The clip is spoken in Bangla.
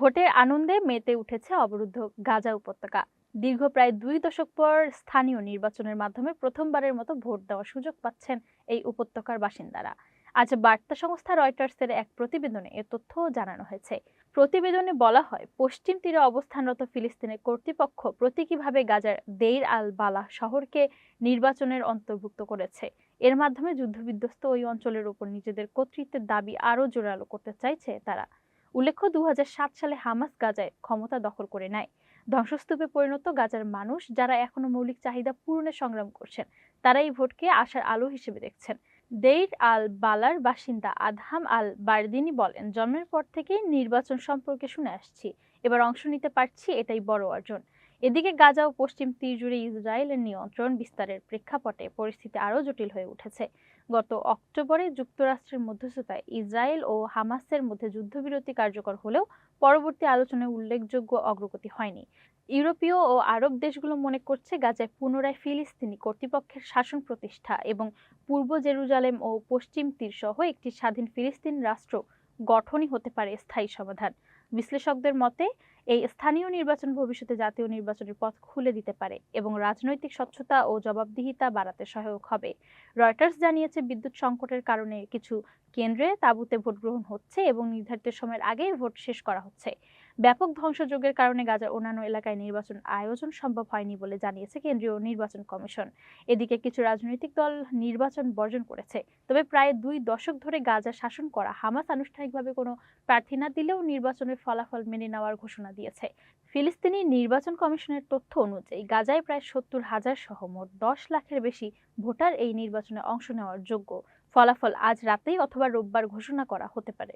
ভোটের আনন্দে মেতে উঠেছে অবরুদ্ধ গাজা উপত্যকা। দীর্ঘ প্রায় 2 দশক পর স্থানীয় নির্বাচনের মাধ্যমে প্রথমবারের মতো ভোট দেওয়ার সুযোগ পাচ্ছেন এই উপত্যকার বাসিন্দারা। আজ বার্তা সংস্থা রয়টার্সের এক প্রতিবেদনে এ তথ্য জানানো হয়েছে। প্রতিবেদনে বলা হয়, পশ্চিম তীরে অবস্থানরত ফিলিস্তিনের কর্তৃপক্ষ প্রতীকীভাবে গাজার দেইর আল বালাহ শহরকে নির্বাচনের অন্তর্ভুক্ত করেছে। এর মাধ্যমে যুদ্ধবিধ্বস্ত ওই অঞ্চলের উপর নিজেদের কর্তৃত্বের দাবি আরও জোরালো করতে চাইছে তারা। উল্লেখ্য, 2007 সালে হামাস গাজায় ক্ষমতা দখল করে নেয়। ধ্বংসস্তূপে পরিণত গাজার মানুষ, যারা এখনো মৌলিক চাহিদা পূরণে সংগ্রাম করছেন, তারা এই ভোটকে আশার আলো হিসেবে দেখছেন। দেইর আল বালার বাসিন্দা আদহাম আল বারদিনি বলেন, জন্মের পর থেকেই নির্বাচন সম্পর্কে শুনে আসছি, এবার অংশ নিতে পারছি, এটাই বড় অর্জন। এদিকে গাজা ও পশ্চিম তীর জুড়ে ইসরায়েলের নিয়ন্ত্রণ বিস্তারের প্রেক্ষাপটে পরিস্থিতি আরও জটিল হয়ে উঠেছে। গত অক্টোবরে যুক্তরাষ্ট্রের মধ্যস্থতায় ইসরায়েল ও হামাসের মধ্যে যুদ্ধবিরতি কার্যকর হলেও পরবর্তী আলোচনায় উল্লেখযোগ্য অগ্রগতি হয়নি। ইউরোপীয় ও আরব দেশগুলো মনে করছে, গাজায় পুনরায় ফিলিস্তিনি কর্তৃপক্ষের শাসন প্রতিষ্ঠা এবং পূর্ব জেরুজালেম ও পশ্চিম তীর সহ একটি স্বাধীন ফিলিস্তিন রাষ্ট্র গঠনই হতে পারে স্থায়ী সমাধান। বিশ্লেষকদের মতে, এই স্থানীয় নির্বাচন ভবিষ্যতে জাতীয় নির্বাচনের পথ খুলে দিতে পারে এবং রাজনৈতিক স্বচ্ছতা ও জবাবদিহিতা বাড়াতে সহায়ক হবে। রয়টার্স জানিয়েছে, বিদ্যুৎ সংকটের কারণে কিছু কেন্দ্রে তাঁবুতে ভোট গ্রহণ হচ্ছে এবং নির্ধারিত সময়ের আগেই ভোট শেষ করা হচ্ছে। ব্যাপক ধ্বংসযজ্ঞের কারণে গাজার অন্যান্য এলাকায় নির্বাচন আয়োজন সম্ভব হয়নি বলে জানিয়েছে কেন্দ্রীয় নির্বাচন কমিশন। এদিকে কিছু রাজনৈতিক দল নির্বাচন বর্জন করেছে। তবে প্রায় 2 দশক ধরে গাজা শাসন করা হামাস আনুষ্ঠানিকভাবে কোনো প্রার্থী না দিলেও নির্বাচনের ফলাফল মেনে নেওয়ার ঘোষণা দিয়েছে। ফিলিস্তিনি নির্বাচন কমিশনের তথ্য অনুযায়ী গাজায় প্রায় 70,000 সহ মোট 10 লাখের বেশি ভোটার এই নির্বাচনে অংশ নেওয়ার যোগ্য। ফলাফল আজ রাতেই অথবা রোববার ঘোষণা করা হতে পারে।